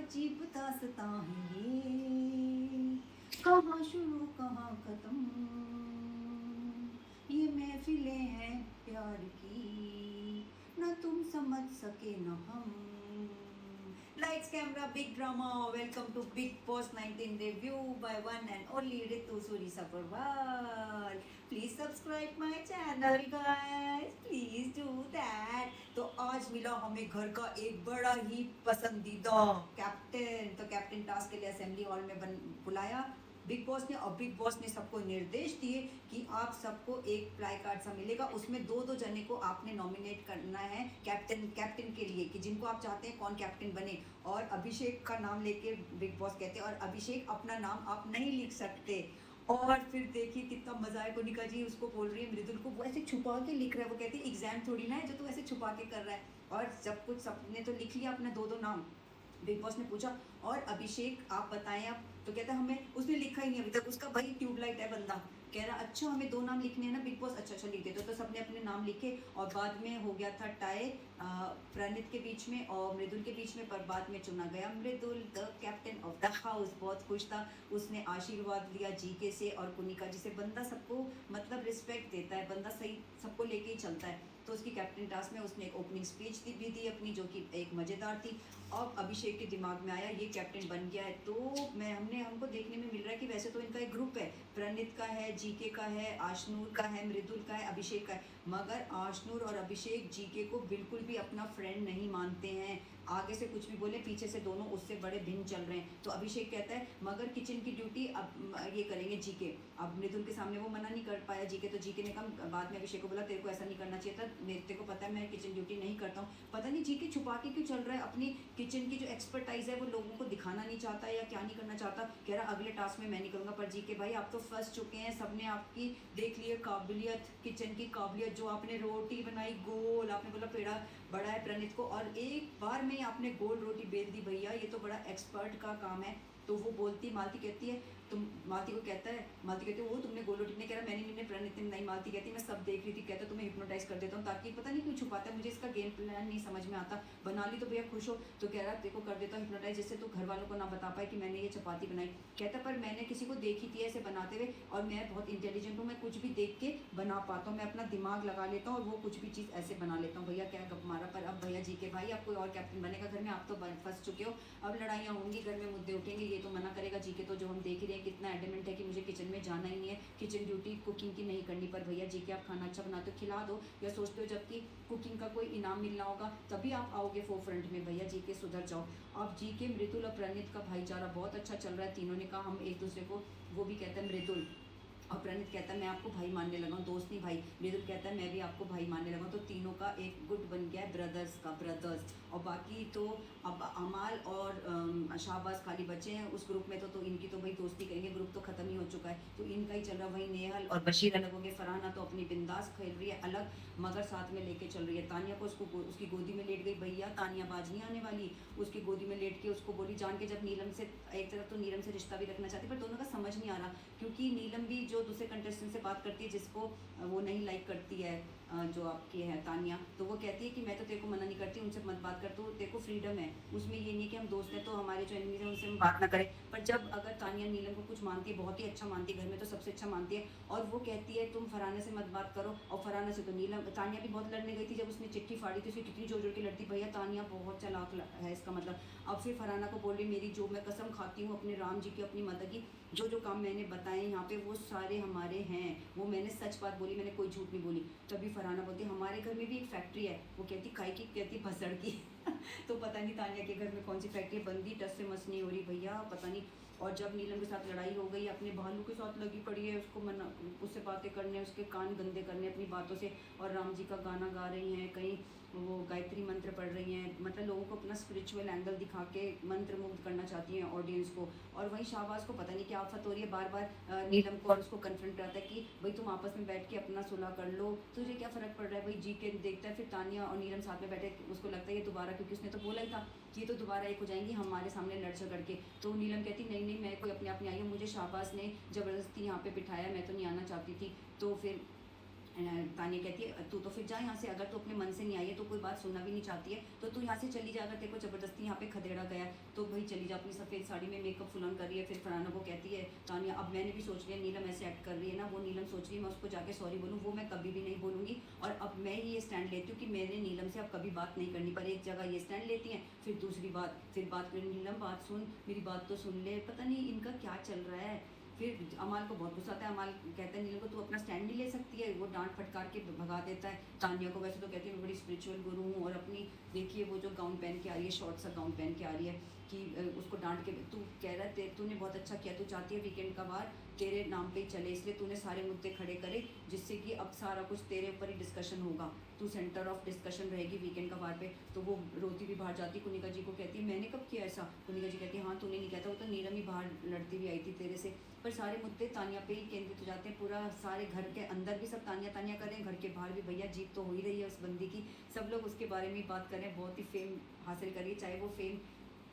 अजीब दास्तां है ये, कहाँ शुरू कहाँ खत्म, ये महफिलें हैं प्यार की, न तुम समझ सके न हम। Lights, camera, big drama. Welcome to Big Boss 19 review by one and only Ritu Suri Sabarwal. Please subscribe my channel, guys. Please do that. तो आज मिला हमें घर का एक बड़ा ही पसंदीदा कैप्टन। तो कैप्टन टास्क के लिए असेंबली हॉल में बुलाया बिग बॉस ने, और बिग बॉस ने सबको निर्देश दिए कि आप सबको एक प्लाई कार्ड सा मिलेगा, उसमें दो दो जने को आपने नॉमिनेट करना है कैप्टन के लिए, कि जिनको आप चाहते हैं कौन कैप्टन बने। और अभिषेक का नाम लेके बिग बॉस कहते हैं, और अभिषेक अपना नाम आप नहीं लिख सकते। और फिर देखिए कितना मजा है, कोनिका जी उसको बोल रही है मृदुल को, वो ऐसे छुपा के लिख रहा है, वो कहती है एग्जाम थोड़ी ना है जो तू ऐसे छुपा के कर रहा है। और सब कुछ सबने तो लिख लिया अपना दो दो नाम। बिग बॉस ने पूछा और अभिषेक आप बताएं आप, तो कहता है हमें, उसने लिखा ही नहीं अभी तक, उसका भाई ट्यूबलाइट है बंदा, कह रहा अच्छा हमें दो नाम लिखने हैं ना बिग बॉस, अच्छा अच्छा लिख देते। तो सबने अपने नाम लिखे और बाद में हो गया था टाई प्रणीत के बीच में और मृदुल के बीच में, पर बाद में चुना गया Mridul the captain of the house. बहुत खुश था, उसने आशीर्वाद लिया जीके से और कुनिका जी से। बंदा सबको मतलब रिस्पेक्ट देता है, बंदा सही सबको लेके ही चलता है। तो उसकी कैप्टन टास्क में उसने एक ओपनिंग स्पीच भी दी अपनी, जो कि एक मज़ेदार थी। अब अभिषेक के दिमाग में आया ये कैप्टन बन गया है, तो हमको देखने में मिल रहा है कि वैसे तो इनका एक ग्रुप है, प्रणीत का है, जीके का है, आशनूर का है, मृदुल का है, अभिषेक का है। मगर आशनूर और अभिषेक जीके को बिल्कुल भी अपना फ्रेंड नहीं मानते हैं। आगे से कुछ भी बोले, पीछे से दोनों उससे बड़े भिन्न चल रहे हैं। तो अभिषेक कहता है मगर किचन की ड्यूटी अब ये करेंगे जीके। अब मृदुल के सामने वो मना नहीं कर पाया जीके, तो जीके ने कहा, बाद में अभिषेक को बोला तेरे को ऐसा नहीं करना चाहिए था, मेरे को पता है मैं किचन ड्यूटी नहीं करता हूँ। पता नहीं जीके छुपा के क्यों चल रहा है, अपनी किचन की जो एक्सपर्टाइज है वो लोगों को दिखाना नहीं चाहता या क्या नहीं करना चाहता। कह रहा अगले टास्क में मैं नहीं करूँगा। पर जीके भाई आप तो फंस चुके हैं, सबने आपकी देख ली काबिलियत, किचन की काबिलियत, जो आपने रोटी बनाई गोल, आपने बोला पेड़ा बड़ा है प्रणीत को, और एक बार में आपने गोल रोटी बेल दी भैया, ये तो बड़ा एक्सपर्ट का काम है। तो वो बोलती, मालती कहती है तुम, मालती को कहता है, मालती कहती है वो तुमने गोल रोटी नहीं, कह रहा मैंने प्रणीत ने नहीं, मालती कहती मैं सब देख रही थी, कहता तुम्हें हिप्नोटाइज कर देता हूँ, ताकि पता नहीं क्यों छुपाता है, मुझे इसका गेम प्लान नहीं समझ में आता, बना ली तो भैया खुश हो। तो कह रहा देखो कर देता हूँ हिप्नोटाइज, जिससे तो घर वालों को ना बता पाए कि मैंने ये चपाती बनाई। कहता पर मैंने किसी को देखी थी ऐसे बनाते हुए, और मैं बहुत इंटेलिजेंट हूँ, मैं कुछ भी देख के बना पाता हूँ, मैं अपना दिमाग लगा लेता हूँ और वो कुछ भी चीज़ ऐसे बना लेता हूँ। भैया क्या गप मारा। पर अब भैया जी के भाई आप कोई और कैप्टन बनेगा घर में, आप तो फंस चुके हो, अब लड़ाइयाँ होंगी, घर में मुद्दे उठेंगे, ये तो मना करेगा जी के, तो जो हम देख ही रहे हैं कितना एडमेंट है कि मुझे किचन में जाना ही नहीं है, किचन ड्यूटी कुकिंग की नहीं करनी। पर भैया जी के आप खाना अच्छा बनाते हो, खिला दो, या सोचते हो जबकि कुकिंग का कोई इनाम मिलना होगा तभी आप आओगे फोरफ्रंट में। भैया जी के सुधर जाओ। अब जी के मृदुल और प्रणीत का भाईचारा बहुत अच्छा चल रहा है, तीनों ने कहा हम एक दूसरे को, वो भी कहता है मृदुल, और प्रणीत कहता है मैं आपको भाई मानने लगा हूँ, दोस्त नहीं भाई। मृदुल कहता है मैं भी आपको भाई मानने लगा हूँ। तो तीनों का एक गुट बन गया है ब्रदर्स का, ब्रदर्स। और बाकी तो अब अमाल और शाहबाज खाली बचे हैं उस ग्रुप में, तो इनकी तो भाई दोस्ती करेंगे, ग्रुप तो खत्म ही हो चुका है, तो इनका ही चल रहा है। वही नेहल और बशीर अलग हो गए, फरहाना तो अपनी बिंदास खेल रही है अलग, मगर साथ में लेके चल रही है तानिया को, उसकी गोदी में लेट गई। भैया तानिया बाज नहीं आने वाली, उसकी गोदी में लेट के उसको बोली, जान के जब नीलम से, एक तरफ तो नीलम से रिश्ता भी रखना चाहती, पर दोनों का समझ नहीं आ रहा, क्योंकि नीलम भी जो दूसरे कंटेस्टेंट से बात करती है जिसको वो नहीं लाइक करती है, जो आपकी है तानिया, तो वो कहती है कि मैं तो तेरे को मना नहीं करती, उनसे मत बात कर, तो तेरे को फ्रीडम है, उसमें ये नहीं कि हम दोस्त हैं तो हमारे जो एनिमीज हैं उनसे हम बात ना करें। पर जब अगर तानिया नीलम को कुछ मानती है, बहुत ही अच्छा मानती है, घर में तो सबसे अच्छा मानती है, और वो कहती है तुम फरहाना से मत बात करो, और फरहाना से तो नीलम, तानिया भी बहुत लड़ने गई थी, जब उसने चिट्ठी फाड़ी थी उसकी कितनी जोर जोर के लड़ती। भैया तानिया बहुत चालाक है इसका मतलब। अब फिर फरहाना को बोल रही मेरी जो मैं कसम खाती हूँ अपने राम जी की, अपनी माता की, जो जो काम मैंने बताए यहाँ पे वो सारे हमारे हैं, वो मैंने सच बात बोली, मैंने कोई झूठ नहीं बोली। तभी फरहाना बोलती हमारे घर में भी एक फैक्ट्री है, वो कहती खाई की, कहती भसड़ की तो पता नहीं तानिया के घर में कौन सी फैक्ट्री है, बंदी टस से मस नहीं हो रही भैया, पता नहीं। और जब नीलम के साथ लड़ाई हो गई, अपने भालू के साथ लगी पड़ी है, उसको मना, उससे बातें करने, उसके कान गंदे करने अपनी बातों से, और राम जी का गाना गा रही हैं, कहीं वो गायत्री मंत्र पढ़ रही हैं, मतलब लोगों को अपना स्पिरिचुअल एंगल दिखा के मंत्र मुग्ध करना चाहती हैं ऑडियंस को। और वहीं शाहबाज को पता नहीं क्या आफत हो रही है, बार बार नीलम को और उसको कन्फ्रंट कराता है कि भाई तुम आपस में बैठ के अपना सुलह कर लो, तुझे क्या फ़र्क पड़ रहा है भाई। जी के देखता है फिर तानिया और नीलम साथ में बैठे, उसको लगता है ये दोबारा, क्योंकि उसने तो बोला ही था कि ये तो दोबारा एक हो जाएंगी हमारे सामने लड़ झगड़ के। तो नीलम कहती नहीं नहीं मैं कोई अपने आप नहीं आई हूँ, मुझे शाहबाज ने ज़बरदस्ती यहाँ पे बिठाया, मैं तो नहीं आना चाहती थी। तो फिर तानिया कहती है तू तो फिर जा यहाँ से, अगर तू अपने मन से नहीं आई है तो कोई बात सुनना भी नहीं चाहती है तो तू यहाँ से चली जा, अगर तेरे को ज़बरदस्ती यहाँ पे खदेड़ा गया तो भाई चली जा। अपनी सफ़ेद साड़ी में मेकअप फुल ऑन कर रही है। फिर फरहाना को कहती है तानिया, अब मैंने भी सोच लिया नीलम ऐसे एक्ट कर रही है ना, वो नीलम सोच रही है मैं उसको जाके सॉरी बोलूँ, वो मैं कभी भी नहीं बोलूँगी। और अब मैं ये स्टैंड लेती हूँ कि मैंने नीलम से अब कभी बात नहीं करनी। पर एक जगह ये स्टैंड लेती हैं, फिर दूसरी बात, फिर बात करें नीलम बात सुन, मेरी बात तो सुन ले, पता नहीं इनका क्या चल रहा है। फिर अमाल को बहुत गुस्सा आता है। अमाल कहता है नीलम को तू अपना स्टैंड नहीं ले सकती है, वो डांट फटकार के भगा देता है तानिया को। वैसे तो कहती है मैं बड़ी स्पिरिचुअल गुरु हूँ, और अपनी देखिए वो जो गाउन पहन के आ रही है, शॉर्ट सा गाउन पहन के आ रही है कि उसको डांट के, तू कह रहा है तूने बहुत अच्छा किया, तू चाहती है वीकेंड का बार तेरे नाम पे ही चले, इसलिए तूने सारे मुद्दे खड़े करे जिससे कि अब सारा कुछ तेरे ऊपर ही डिस्कशन होगा, तू सेंटर ऑफ डिस्कशन रहेगी वीकेंड का बार पे। तो वो रोती भी बाहर जाती, कुनिका जी को कहती है मैंने कब किया ऐसा। कुनिका जी कहती है हाँ तूने नहीं कहता, वो तो नीलम ही बाहर लड़ती हुई आई थी तेरे से। पर सारे मुद्दे तानिया पे ही केंद्रित हो जाते हैं। पूरा सारे घर के अंदर भी सब तानिया तानिया कर रहे हैं, घर के बाहर भी भैया जीत तो हो ही रही है उस बंदी की, सब लोग उसके बारे में बात कर रहे हैं। बहुत ही फेम हासिल करिए, चाहे वो फेम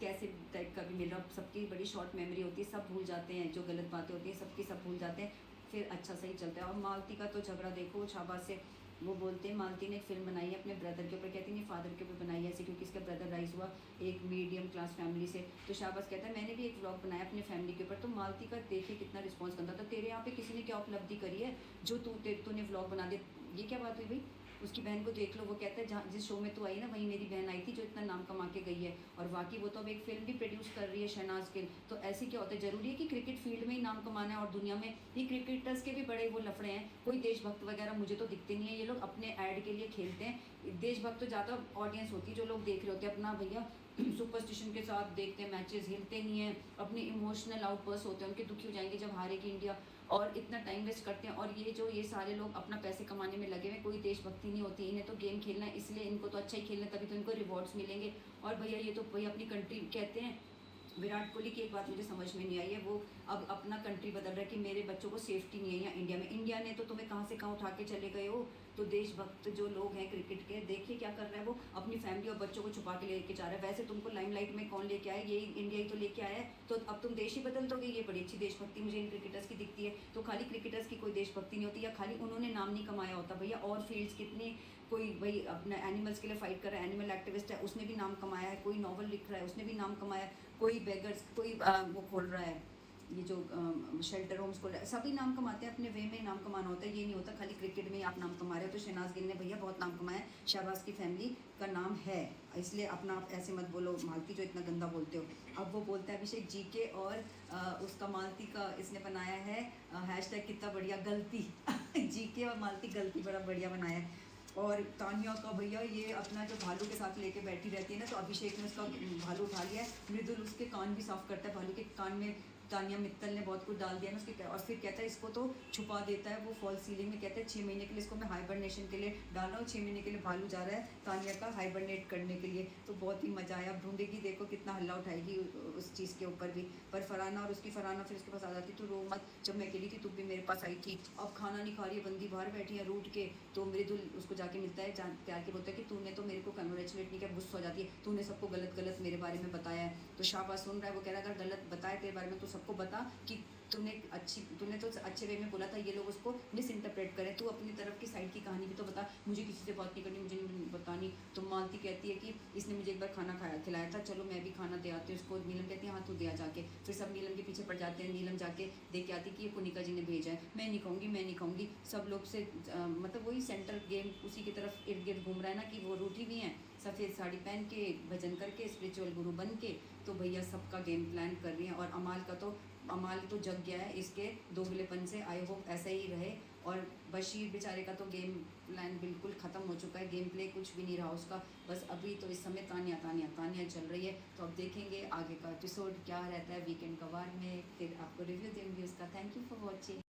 कैसे टाइप का भी मिल रहा, सबकी बड़ी शॉर्ट मेमोरी होती है, सब भूल जाते हैं, जो गलत बातें होती हैं सबकी सब भूल जाते हैं, फिर अच्छा सही चलता है। और मालती का तो झगड़ा देखो शाबाश से, वो बोलते हैं मालती ने एक फिल्म बनाई है अपने ब्रदर के ऊपर, कहती नहीं फादर के ऊपर बनाई है ऐसे क्योंकि इसका ब्रदर राइज हुआ एक मीडियम क्लास फैमिली से। तो शाबाश कहता है मैंने भी एक व्लॉग बनाया अपनी फैमिली के ऊपर। तो मालती का देखिए कितना रिस्पॉन्स करता था, तेरे यहाँ पे किसी ने क्या उपलब्धि करी है जो तूने व्लॉग बना दिया, ये क्या बात हुई भाई। उसकी बहन को देख लो, वो कहता है जहाँ जिस शो में तू आई ना वहीं मेरी बहन आई थी जो इतना नाम कमा के गई है, और वाकई वो तो अब एक फिल्म भी प्रोड्यूस कर रही है शहनाज गिल। तो ऐसे क्या होता है, जरूरी है कि क्रिकेट फील्ड में ही नाम कमाना है, और दुनिया में ये क्रिकेटर्स के भी बड़े वो लफड़े हैं, कोई देशभक्त वगैरह मुझे तो दिखते नहीं है, ये लोग अपने ऐड के लिए खेलते हैं। देशभक्त तो ज़्यादा ऑडियंस होती है, जो लोग देख रहे होते हैं अपना भैया सुपरस्टिशन के साथ देखते हैं मैचेस, हिलते नहीं हैं, अपने इमोशनल आउटबर्स्ट होते हैं, उनके दुखी हो जाएंगे जब हारेगी इंडिया, और इतना टाइम वेस्ट करते हैं। और ये सारे लोग अपना पैसे कमाने में लगे हुए, कोई देशभक्ति नहीं होती इन्हें, तो गेम खेलना है, इसलिए इनको तो अच्छा ही खेलना है, तभी तो इनको रिवॉर्ड्स मिलेंगे। और भैया ये तो भैया अपनी कंट्री कहते हैं। विराट कोहली की एक बात मुझे समझ में नहीं आई है, वो अब अपना कंट्री बदल रहा है कि मेरे बच्चों को सेफ्टी नहीं है यहाँ इंडिया में। इंडिया ने तो तुम्हें कहाँ से कहाँ उठा के चले गए हो। तो देशभक्त जो लोग हैं क्रिकेट के, देखिए क्या कर रहा है वो, अपनी फैमिली और बच्चों को छुपा के लेके जा रहा है। वैसे तुमको लाइमलाइट में कौन लेके आया, ये इंडिया ही तो लेके आया है, तो अब तुम देश ही बदल दोगे। ये बड़ी अच्छी देशभक्ति मुझे इन क्रिकेटर्स की दिखती है। तो खाली क्रिकेटर्स की कोई देशभक्ति नहीं होती, या खाली उन्होंने नाम नहीं कमाया होता भैया, और फील्ड्स कितने, कोई भाई अपना एनिमल्स के लिए फाइट कर रहा है, एनिमल एक्टिविस्ट है, उसने भी नाम कमाया है, कोई नॉवल लिख रहा है उसने भी नाम कमाया है, कोई बेगर्स, कोई वो खोल रहा है, ये जो शेल्टर होम्स खोल रहा है, सभी नाम कमाते हैं, अपने वे में नाम कमाना होता है। ये नहीं होता खाली क्रिकेट में ही आप नाम कमा रहे हो। तो शहनाज गिल ने भैया बहुत नाम कमाया है, शहबाज की फैमिली का नाम है, इसलिए अपना आप ऐसे मत बोलो मालती जो इतना गंदा बोलते हो। अब वो बोलता है अभिषेक जी के, और उसका मालती का इसने बनाया है हैशटैग कितना बढ़िया गलती जी के और मालती गलती बड़ा बढ़िया बनाया है। और तानिया का भैया ये अपना जो भालू के साथ लेके बैठी रहती है ना, तो अभिषेक ने उसका भालू उठा लिया है, मृदुल उसके कान भी साफ करता है, भालू के कान में तानिया मित्तल ने बहुत कुछ डाल दिया ना उसके, और फिर कहता है इसको तो छुपा देता है वो फॉल सीलिंग में, कहता है 6 महीने के लिए इसको मैं हाइबरनेशन के लिए डाल रहा हूँ, 6 महीने के लिए भालू जा रहा है तानिया का हाइबरनेट करने के लिए। तो बहुत ही मजा आया, ढूंढेगी देखो कितना हल्ला उठाएगी उस चीज़ के ऊपर भी। पर फरहाना और उसकी फरहाना फिर उसके पास आ जाती, तू रो मत, जब मैं अकेली थी तू भी मेरे पास आई थी, अब खाना नहीं खा रही है बंदी बाहर बैठी है रूठ के। तो मृदुल उसको जाके मिलता है, प्यार के बोलता है कि तूने तो मेरे को कंग्रेचुलेट नहीं किया, गुस्सा हो जाती है, तूने सबको गलत गलत मेरे बारे में बताया है। तो शाबाश सुन रहा है, वो कह रहा है अगर गलत बताए तेरे बारे में तो सबको बता कि तूने तो अच्छे वे में बोला था, ये लोग उसको मिस इंटरप्रेट करें, तू अपनी तरफ की साइड की कहानी भी तो बता, मुझे किसी से बात नहीं करनी, मुझे नहीं बतानी। तो मालती कहती है कि इसने मुझे एक बार खाना खिलाया था, चलो मैं भी खाना दे आती हूँ उसको। नीलम कहती है हाँ तू दे आ जाके। फिर सब नीलम के पीछे पड़ जाते हैं, नीलम जाके देख के आती कि ये कुनिका जी ने भेजा है, मैं नहीं कहूँगी मैं नहीं कहूँगी। सब लोग से मतलब वही सेंट्रल गेम उसी की तरफ इर्द गिर्द घूम रहा है ना, कि वो रूठी भी हैं सफ़ेद साड़ी पहन के, भजन करके, स्पिरिचुअल गुरु बन के। तो भैया सबका गेम प्लान कर रही हैं, और अमाल तो जग गया है इसके दोगलेपन से। आई होप ऐसा ही रहे। और बशीर बेचारे का तो गेम प्लान बिल्कुल ख़त्म हो चुका है, गेम प्ले कुछ भी नहीं रहा उसका, बस अभी तो इस समय तानिया तानिया तानिया चल रही है। तो अब देखेंगे आगे का एपिसोड क्या रहता है वीकेंड का वार में, फिर आपको रिव्यू देंगे उसका। Thank you for watching.